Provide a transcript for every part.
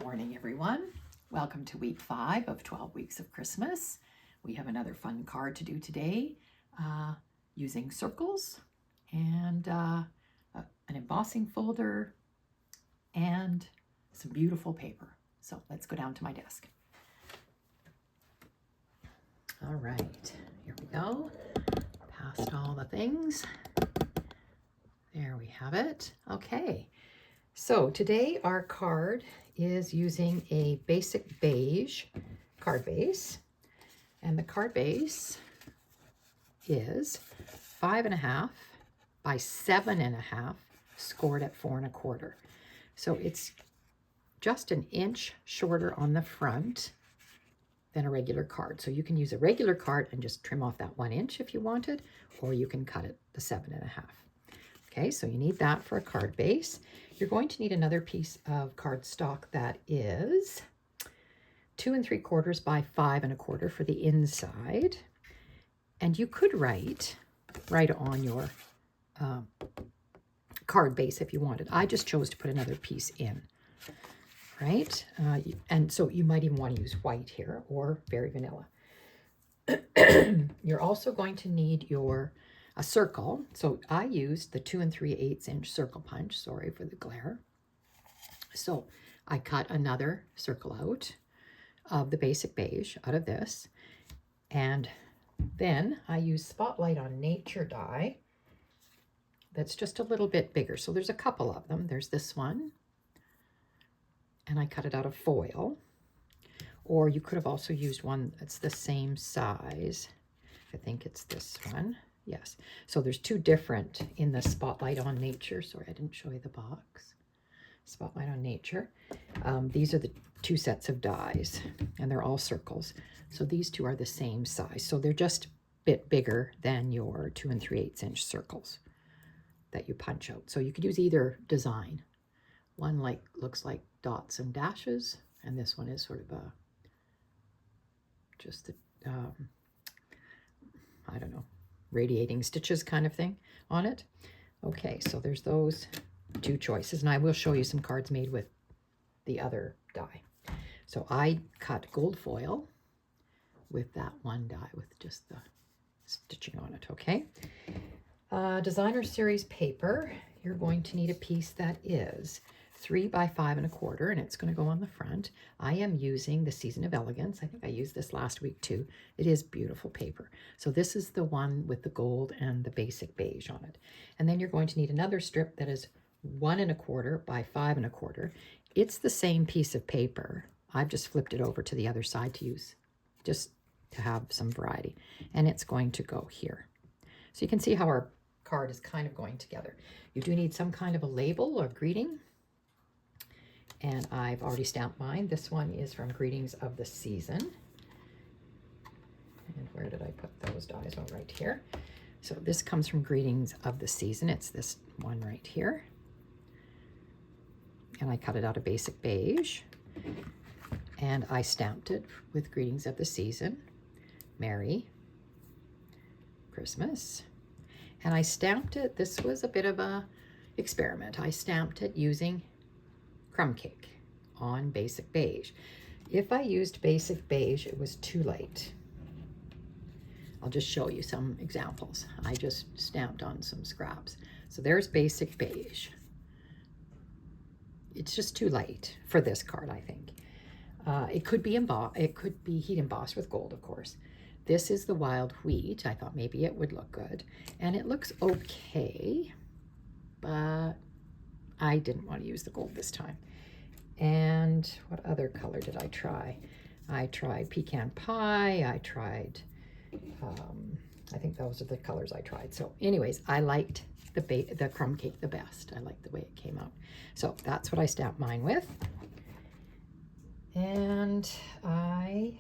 Morning, everyone. Welcome to week 5 of 12 weeks of Christmas. We have another fun card to do today using circles and an embossing folder and some beautiful paper. So let's go down to my desk. All right, here we go. Past all the things. There we have it. Okay, so today our card is using a basic beige card base, and the card base is 5.5 by 7.5, scored at 4 1/4. So it's just an inch shorter on the front than a regular card. So you can use a regular card and just trim off that 1 inch if you wanted, or you can cut it the 7.5. Okay, so you need that for a card base. You're going to need another piece of cardstock that is 2 3/4 by 5 1/4 for the inside. And you could write on your card base if you wanted. I just chose to put another piece in, right? And so you might even want to use white here or very vanilla. You're also going to need a circle. So I used the 2 3/8 inch circle punch. Sorry for the glare. So I cut another circle out of the basic beige out of this. And then I use Spotlight on Nature die that's just a little bit bigger. So there's a couple of them. There's this one. And I cut it out of foil. Or you could have also used one that's the same size. I think it's this one. Yes. So there's two different in the Spotlight on Nature. Sorry, I didn't show you the box. Spotlight on Nature. These are the two sets of dies, and they're all circles. So these two are the same size. So they're just a bit bigger than your 2 3/8 inch circles that you punch out. So you could use either design. One looks like dots and dashes, and this one is sort of just the, I don't know, radiating stitches kind of thing on it. Okay, so there's those two choices, and I will show you some cards made with the other die. So I cut gold foil with that one die with just the stitching on it, okay? Designer series paper, you're going to need a piece that is 3 by 5 1/4, and it's going to go on the front. I am using the Season of Elegance. I think I used this last week too. It is beautiful paper. So this is the one with the gold and the basic beige on it. And then you're going to need another strip that is 1 1/4 by 5 1/4. It's the same piece of paper. I've just flipped it over to the other side to use, just to have some variety. And it's going to go here. So you can see how our card is kind of going together. You do need some kind of a label or greeting. And I've already stamped mine. This one is from Greetings of the Season. And where did I put those dies? Oh, right here. So this comes from Greetings of the Season. It's this one right here. And I cut it out of basic beige. And I stamped it with Greetings of the Season. Merry Christmas. And I stamped it. This was a bit of a experiment. I stamped it using crumb cake on basic beige. If I used basic beige, it was too late. I'll just show you some examples. I just stamped on some scraps. So there's basic beige. It's just too late for this card, I think. It could be heat embossed with gold, of course. This is the wild wheat. I thought maybe it would look good, and it looks okay, but I didn't want to use the gold this time. And what other color did I try? I tried pecan pie. I tried, I think those are the colors I tried. So anyways, I liked the crumb cake the best. I liked the way it came out. So that's what I stamped mine with. And I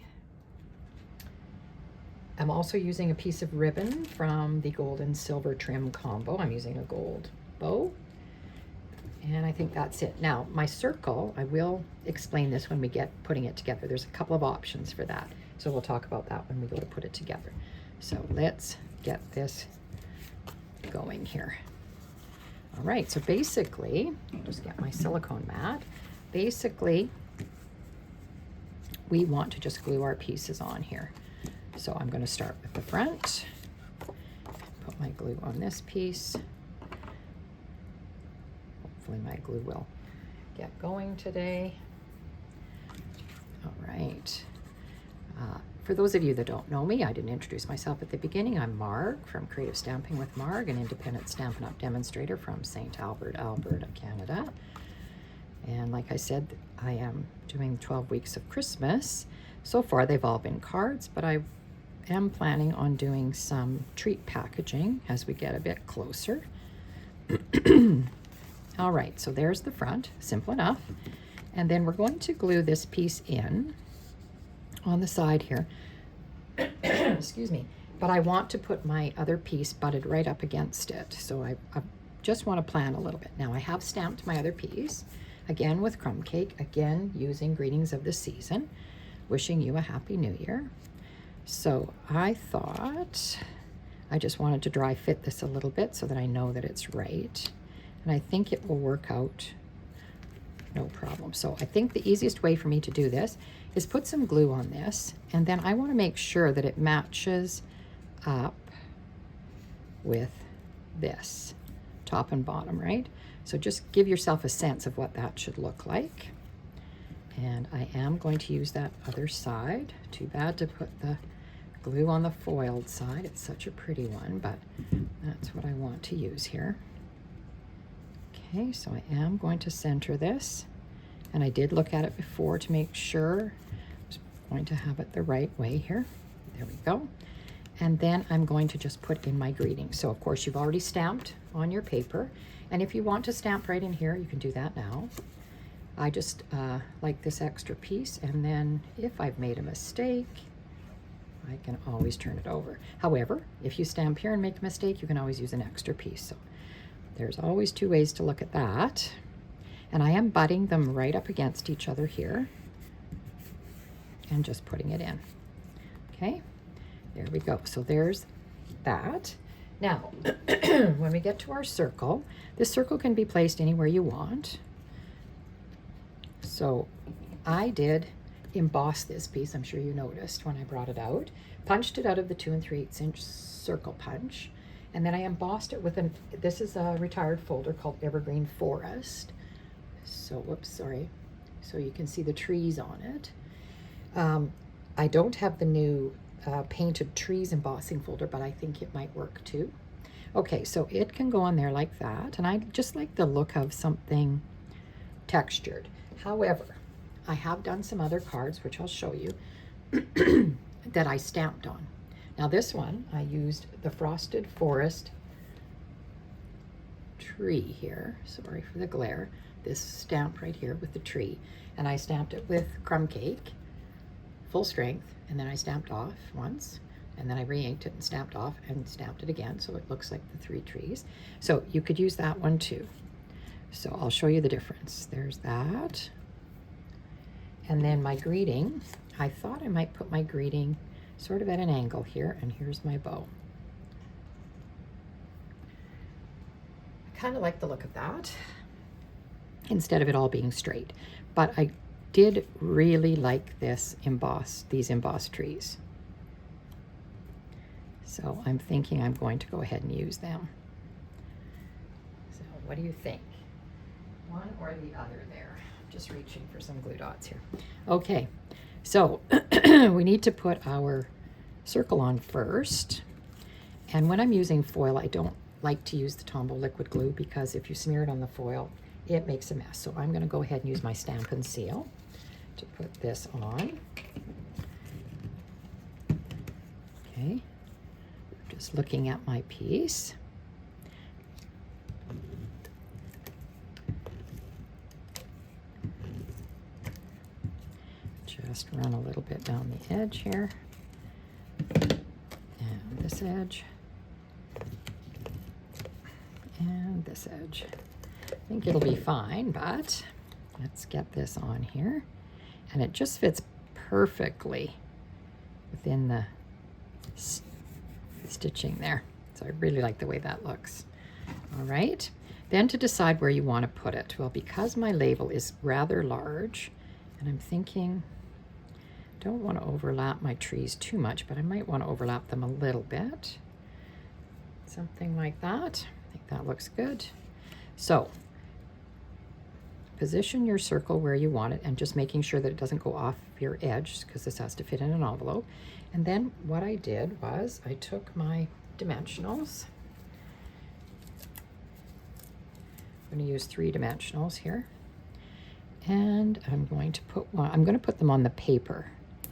am also using a piece of ribbon from the gold and silver trim combo. I'm using a gold bow. And I think that's it. Now, my circle, I will explain this when we get putting it together. There's a couple of options for that. So we'll talk about that when we go to put it together. So let's get this going here. All right, so basically, I'll just get my silicone mat. Basically, we want to just glue our pieces on here. So I'm going to start with the front, put my glue on this piece. Hopefully my glue will get going today. All right. For those of you that don't know me, I didn't introduce myself at the beginning. I'm Marg from Creative Stamping with Marg, an independent Stampin' Up! Demonstrator from St. Albert, Alberta, Canada. And like I said, I am doing 12 weeks of Christmas. So far they've all been cards, but I am planning on doing some treat packaging as we get a bit closer. All right, so there's the front, simple enough. And then we're going to glue this piece in on the side here. Excuse me. But I want to put my other piece butted right up against it. So I just want to plan a little bit. Now I have stamped my other piece, again with crumb cake, again using greetings of the season, wishing you a happy new year. So I thought I just wanted to dry fit this a little bit so that I know that it's right. And I think it will work out no problem. So I think the easiest way for me to do this is put some glue on this, and then I want to make sure that it matches up with this, top and bottom, right? So just give yourself a sense of what that should look like. And I am going to use that other side. Too bad to put the glue on the foiled side. It's such a pretty one, but that's what I want to use here. Okay, so I am going to center this, and I did look at it before to make sure I was going to have it the right way here. There we go. And then I'm going to just put in my greeting. So of course you've already stamped on your paper, and if you want to stamp right in here, you can do that now. I just like this extra piece, and then if I've made a mistake, I can always turn it over. However, if you stamp here and make a mistake, you can always use an extra piece. So there's always two ways to look at that. And I am butting them right up against each other here and just putting it in. Okay, there we go. So there's that. Now, when we get to our circle, this circle can be placed anywhere you want. So I did emboss this piece, I'm sure you noticed when I brought it out, punched it out of the 2 3/8 inch circle punch, and then I embossed it with this is a retired folder called Evergreen Forest. So, whoops, sorry. So you can see the trees on it. I don't have the new painted trees embossing folder, but I think it might work too. Okay, so it can go on there like that, and I just like the look of something textured. However, I have done some other cards, which I'll show you, that I stamped on. Now this one, I used the Frosted Forest tree here. Sorry for the glare. This stamp right here with the tree. And I stamped it with crumb cake, full strength, and then I stamped off once, and then I re-inked it and stamped off and stamped it again, so it looks like the 3 trees. So you could use that one too. So I'll show you the difference. There's that. And then my greeting, I thought I might put my greeting sort of at an angle here, and here's my bow. I kind of like the look of that instead of it all being straight. But I did really like these embossed trees. So I'm thinking I'm going to go ahead and use them. So what do you think? One or the other there? Just reaching for some glue dots here. Okay, so we need to put our circle on first. And when I'm using foil, I don't like to use the Tombow liquid glue because if you smear it on the foil, it makes a mess. So I'm going to go ahead and use my Stampin' Seal to put this on. Okay, just looking at my piece. Just run a little bit down the edge here, and this edge, and this edge. I think it'll be fine, but let's get this on here. And it just fits perfectly within the stitching there. So I really like the way that looks. All right, then to decide where you want to put it. Well, because my label is rather large, and I'm thinking Don't want to overlap my trees too much, but I might want to overlap them a little bit. Something like that. I think that looks good. So position your circle where you want it and just making sure that it doesn't go off your edge because this has to fit in an envelope. And then what I did was I took my dimensionals. I'm going to use 3 dimensionals here. And I'm going to put one, I'm going to put them on the paper.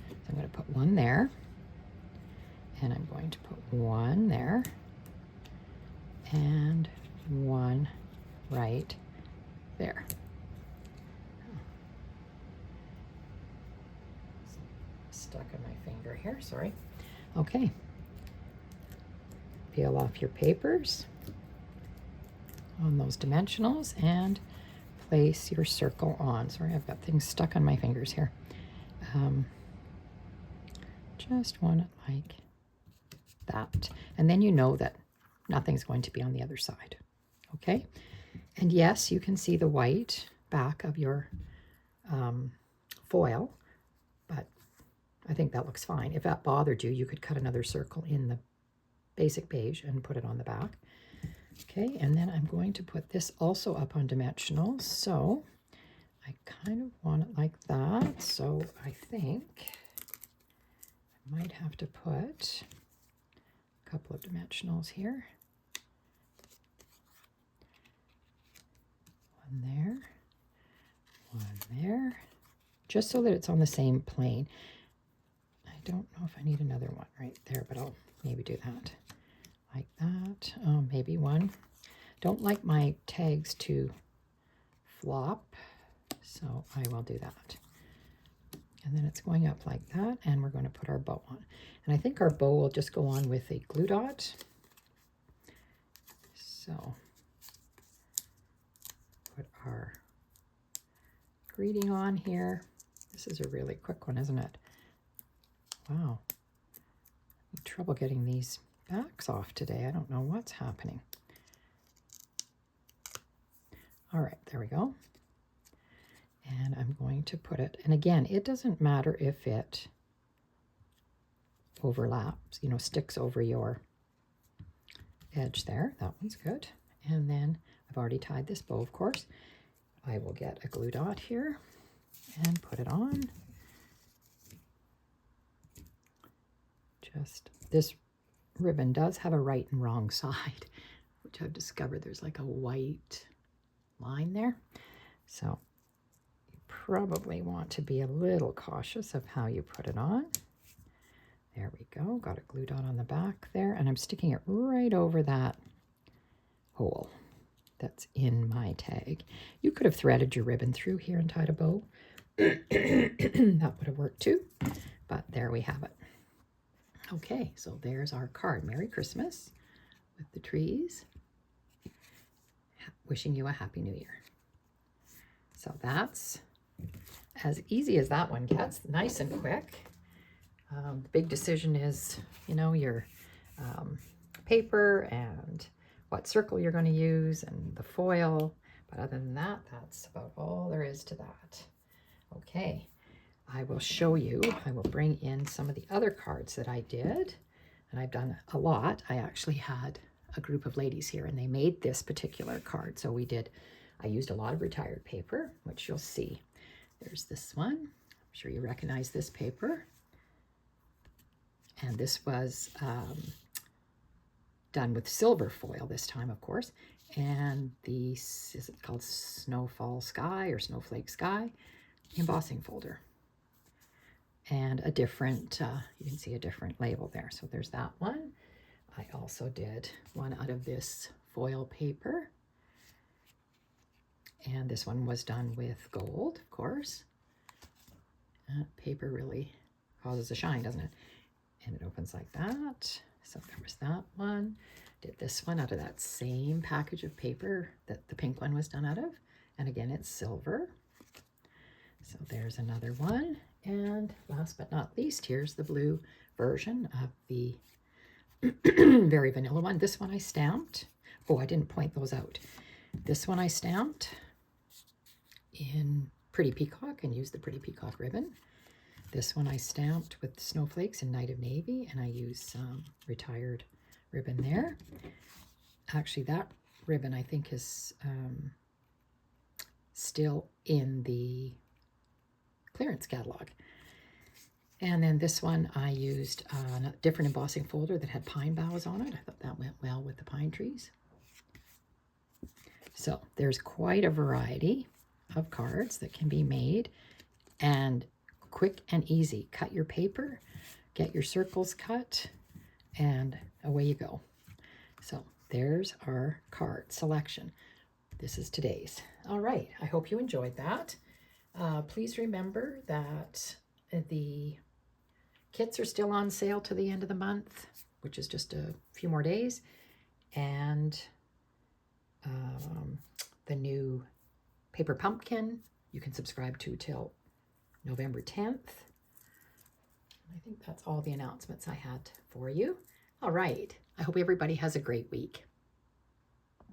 So I'm going to put one there. And I'm going to put one there. And one right there. Stuck in my finger here, sorry. Okay. Peel off your papers on those dimensionals and place your circle on. Sorry, I've got things stuck on my fingers here. Just want it like that. And then you know that nothing's going to be on the other side. Okay? And yes, you can see the white back of your foil, but I think that looks fine. If that bothered you, you could cut another circle in the basic beige and put it on the back. Okay, and then I'm going to put this also up on dimensionals. So I kind of want it like that. So I think I might have to put a couple of dimensionals here. One there, one there, just so that it's on the same plane. I don't know if I need another one right there, but I'll maybe do that. Like that. Oh, maybe one. Don't like my tags to flop, so I will do that. And then it's going up like that, and we're going to put our bow on. And I think our bow will just go on with a glue dot. So put our greeting on here. This is a really quick one, isn't it? Wow. I'm trouble getting these backs off today. I don't know what's happening. All right, there we go. And I'm going to put it, and again, it doesn't matter if it overlaps, you know, sticks over your edge there. That one's good. And then I've already tied this bow, of course. I will get a glue dot here and put it on. Just, this ribbon does have a right and wrong side, which I've discovered there's like a white line there. So you probably want to be a little cautious of how you put it on. There we go. Got a glue dot on the back there, and I'm sticking it right over that hole that's in my tag. You could have threaded your ribbon through here and tied a bow. That would have worked too, but there we have it. Okay, so there's our card. Merry Christmas with the trees. Wishing you a Happy New Year. So that's as easy as that one gets, nice and quick. The big decision is, you know, your paper and what circle you're going to use and the foil. But other than that, that's about all there is to that. Okay, I will show you, I will bring in some of the other cards that I did. And I've done a lot. I actually had a group of ladies here and they made this particular card. So I used a lot of retired paper, which you'll see. There's this one. I'm sure you recognize this paper. And this was done with silver foil this time, of course. And is it called Snowfall Sky or Snowflake Sky embossing folder. And a different, you can see a different label there. So there's that one. I also did one out of this foil paper. And this one was done with gold, of course. Paper really causes a shine, doesn't it? And it opens like that. So there was that one. Did this one out of that same package of paper that the pink one was done out of. And again, it's silver. So there's another one. And last but not least, here's the blue version of the very vanilla one. This one I stamped. Oh, I didn't point those out. This one I stamped in Pretty Peacock and used the Pretty Peacock ribbon. This one I stamped with snowflakes in Night of Navy, and I used some retired ribbon there. Actually, that ribbon I think is still in the clearance catalog. And then this one I used a different embossing folder that had pine boughs on it. I thought that went well with the pine trees. So there's quite a variety of cards that can be made, and quick and easy. Cut your paper, get your circles cut, and away you go. So there's our card selection. This is today's. All right, I hope you enjoyed that. Please remember that the kits are still on sale to the end of the month, which is just a few more days. And the new paper pumpkin you can subscribe to till November 10th. I think that's all the announcements I had for you. All right. I hope everybody has a great week.